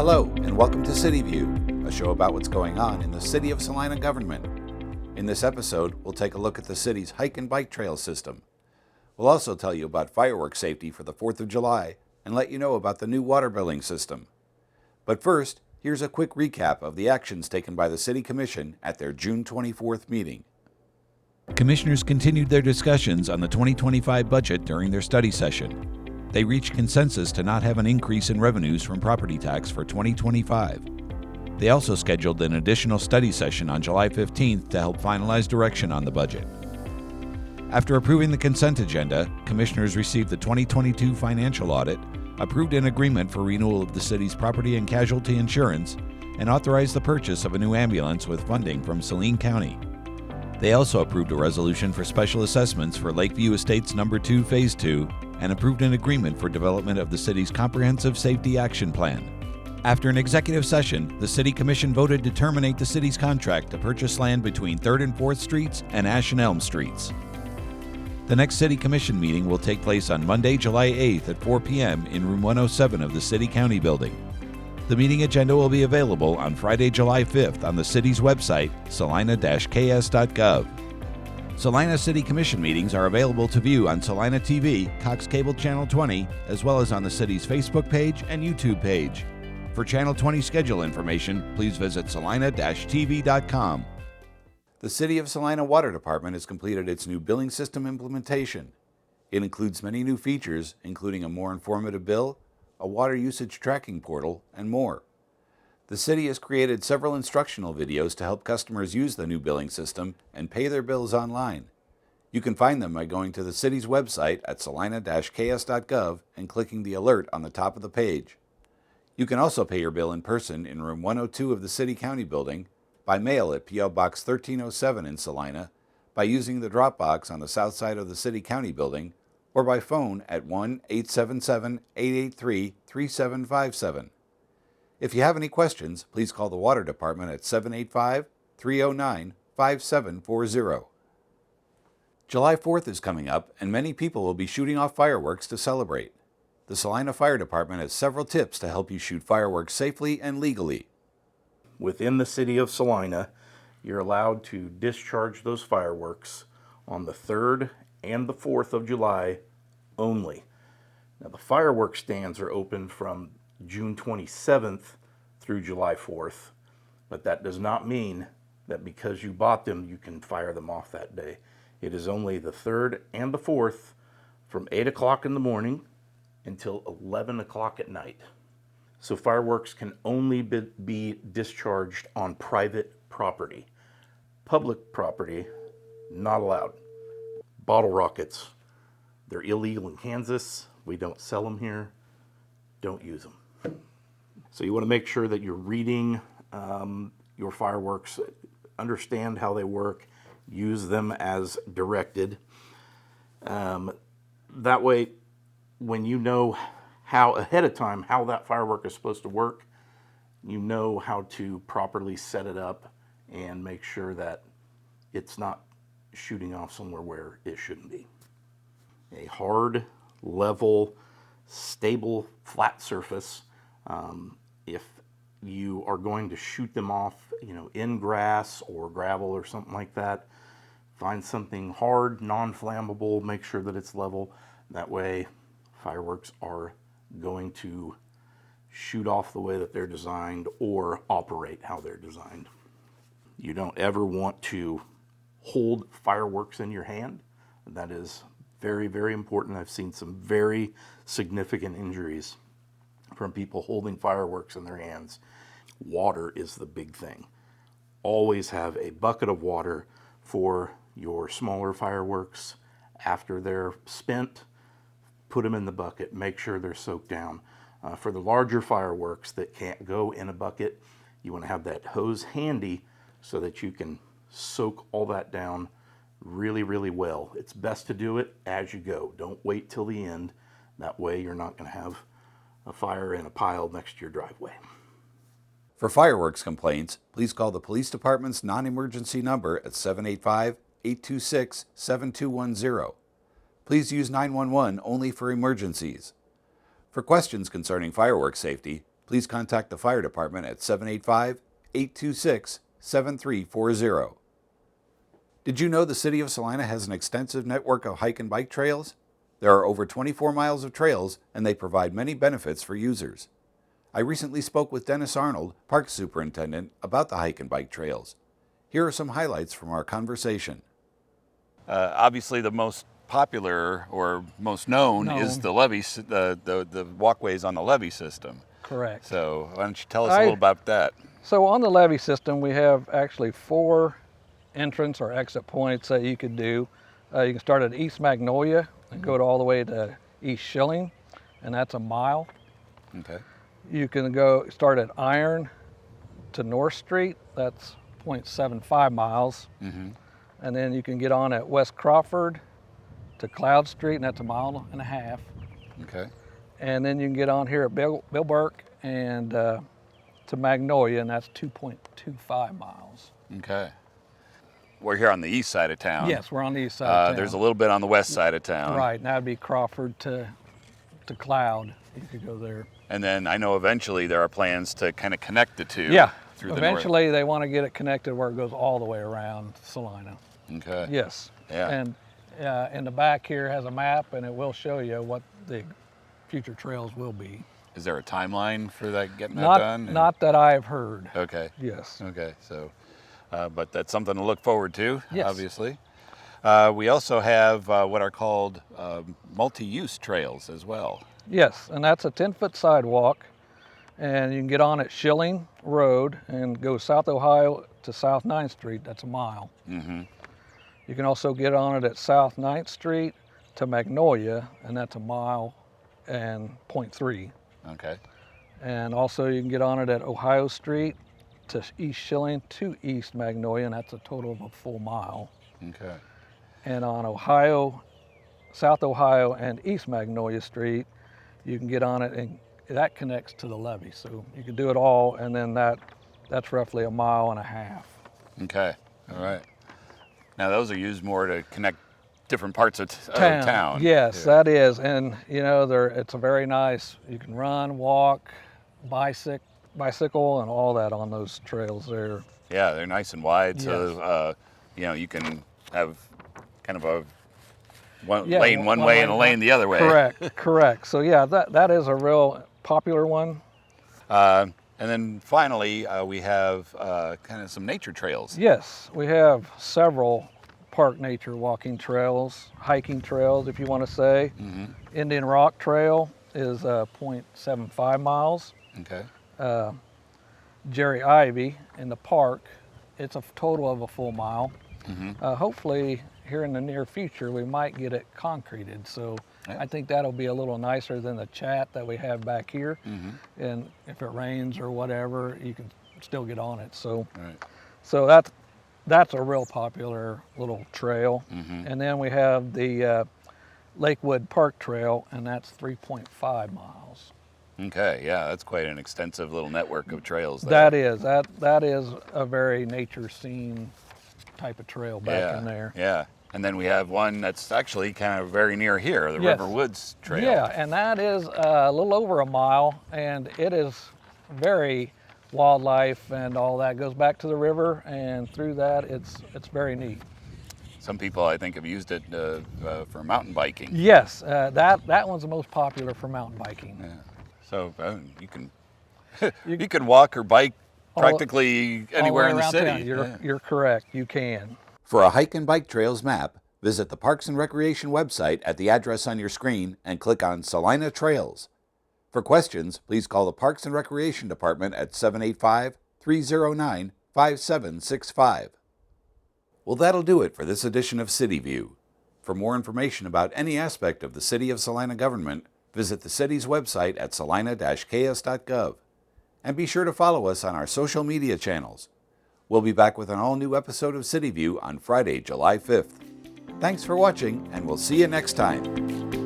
Hello, and welcome to City View, a show about what's going on in the City of Salina government. In this episode, we'll take a look at the city's hike and bike trail system. We'll also tell you about fireworks safety for the 4th of July and let you know about the new water billing system. But first, here's a quick recap of the actions taken by the City Commission at their June 24th meeting. Commissioners continued their discussions on the 2025 budget during their study session. They reached consensus to not have an increase in revenues from property tax for 2025. They also scheduled an additional study session on July 15th to help finalize direction on the budget. After approving the consent agenda, commissioners received the 2022 financial audit, approved an agreement for renewal of the city's property and casualty insurance, and authorized the purchase of a new ambulance with funding from Salina County. They also approved a resolution for special assessments for Lakeview Estates No. 2 Phase 2 and approved an agreement for development of the city's comprehensive safety action plan. After an executive session, the City Commission voted to terminate the city's contract to purchase land between 3rd and 4th Streets and Ash and Elm Streets. The next City Commission meeting will take place on Monday, July 8th at 4 p.m. in Room 107 of the City County Building. The meeting agenda will be available on Friday, July 5th on the city's website, salina-ks.gov. Salina City Commission meetings are available to view on Salina TV, Cox Cable Channel 20, as well as on the city's Facebook page and YouTube page. For Channel 20 schedule information, please visit salina-tv.com. The City of Salina Water Department has completed its new billing system implementation. It includes many new features, including a more informative bill, a water usage tracking portal, and more. The city has created several instructional videos to help customers use the new billing system and pay their bills online. You can find them by going to the city's website at salina-ks.gov and clicking the alert on the top of the page. You can also pay your bill in person in Room 102 of the City County Building, by mail at P.O. Box 1307 in Salina, by using the drop box on the south side of the City County Building, or by phone at 1-877-883-3757. If you have any questions, please call the Water Department at 785-309-5740. July 4th is coming up, and many people will be shooting off fireworks to celebrate. The Salina Fire Department has several tips to help you shoot fireworks safely and legally. Within the city of Salina, you're allowed to discharge those fireworks on the 3rd and the 4th of July only. Now, the fireworks stands are open from June 27th through July 4th, but that does not mean that because you bought them, you can fire them off that day. It is only the 3rd and the 4th from 8 o'clock in the morning until 11 o'clock at night. So fireworks can only be discharged on private property. Public property, not allowed. Bottle rockets, they're illegal in Kansas. We don't sell them here. Don't use them. So you want to make sure that you're reading your fireworks, understand how they work, use them as directed. That way, when you know how ahead of time how that firework is supposed to work, you know how to properly set it up and make sure that it's not shooting off somewhere where it shouldn't be. A hard, level, stable, flat surface. If you are going to shoot them off, in grass or gravel or something like that, find something hard, non-flammable, make sure that it's level. That way, fireworks are going to shoot off the way that they're designed or operate how they're designed. You don't ever want to hold fireworks in your hand. That is very, very important. I've seen some very significant injuries from people holding fireworks in their hands. Water is the big thing. Always have a bucket of water for your smaller fireworks. After they're spent, put them in the bucket, make sure they're soaked down. For the larger fireworks that can't go in a bucket, you want to have that hose handy so that you can soak all that down really, really well. It's best to do it as you go. Don't wait till the end. That way you're not going to have a fire in a pile next to your driveway. For fireworks complaints, please call the police department's non-emergency number at 785-826-7210. Please use 911 only for emergencies. For questions concerning fireworks safety, please contact the fire department at 785-826-7340. Did you know the City of Salina has an extensive network of hike and bike trails? There are over 24 miles of trails, and they provide many benefits for users. I recently spoke with Dennis Arnold, Park Superintendent, about the hike and bike trails. Here are some highlights from our conversation. Obviously, the most popular or most known is the levee, the walkways on the levee system. Correct. So why don't you tell us a little about that? So on the levee system, we have actually 4 entrance or exit points that you could do. You can start at East Magnolia and go all the way to East Schilling, and that's a mile. Okay. You can go start at Iron to North Street, that's 0.75 miles. And then you can get on at West Crawford to Cloud Street, and that's a 1.5 miles. Okay. And then you can get on here at Bill Burke and to Magnolia, and that's 2.25 miles. Okay. We're here on the east side of town. Yes, we're on the east side of town. There's a little bit on the west side of town. Right, and that'd be Crawford to Cloud. You could go there. And then I know eventually there are plans to kind of connect the two. Yeah, through eventually they want to get it connected where it goes all the way around Salina. Okay. Yes. Yeah. And in the back here has a map, and it will show you what the future trails will be. Is there a timeline for that getting that Not, done? not that I've heard. Okay. Yes. Okay. So, but that's something to look forward to. Yes. Obviously. We also have what are called multi-use trails as well. Yes, and that's a 10-foot sidewalk, and you can get on at Schilling Road and go South Ohio to South 9th Street. That's a mile. You can also get on it at South 9th Street to Magnolia, and that's a 1.3 miles. Okay. And also you can get on it at Ohio Street to East Schilling to East Magnolia, and that's a total of a full mile. Okay. And on South Ohio and East Magnolia Street, you can get on it, and that connects to the levee. So you can do it all, and then that's roughly 1.5 miles. Okay. All right. Now those are used more to connect different parts of town. Yes, that is, and you know, it's a very nice. You can run, walk, bicycle, and all that on those trails there. Yeah, they're nice and wide, Yes. so you know, you can have kind of a Yeah, lane one way and a lane the other way. Correct. So yeah, that is a real popular one. And then finally, we have kind of some nature trails. Yes, we have several park nature walking trails, hiking trails, if you want to say. Indian Rock Trail is 0.75 miles. Okay. Jerry Ivy in the park, it's a total of a full mile. Hopefully here in the near future we might get it concreted, so I think that'll be a little nicer than the chat that we have back here. And if it rains or whatever, you can still get on it. So so that's a real popular little trail. And then we have the Lakewood Park Trail, and that's 3.5 miles. Okay, yeah, that's quite an extensive little network of trails there. That is a very nature scene type of trail back in there. Yeah, and then we have one that's actually kind of very near here, the River Woods Trail. Yeah, and that is a little over 1 mile, and it is very wildlife and all that. Goes back to the river, and through that, it's very neat. Some people, I think, have used it for mountain biking. Yes, that one's the most popular for mountain biking. Yeah. So you can you can walk or bike practically anywhere in the city. Town. You're correct. You can. For a hike and bike trails map, visit the Parks and Recreation website at the address on your screen and click on Salina Trails. For questions, please call the Parks and Recreation Department at 785-309-5765. Well, that'll do it for this edition of City View. For more information about any aspect of the City of Salina government, visit the city's website at salina-ks.gov. And be sure to follow us on our social media channels. We'll be back with an all-new episode of City View on Friday, July 5th. Thanks for watching, and we'll see you next time.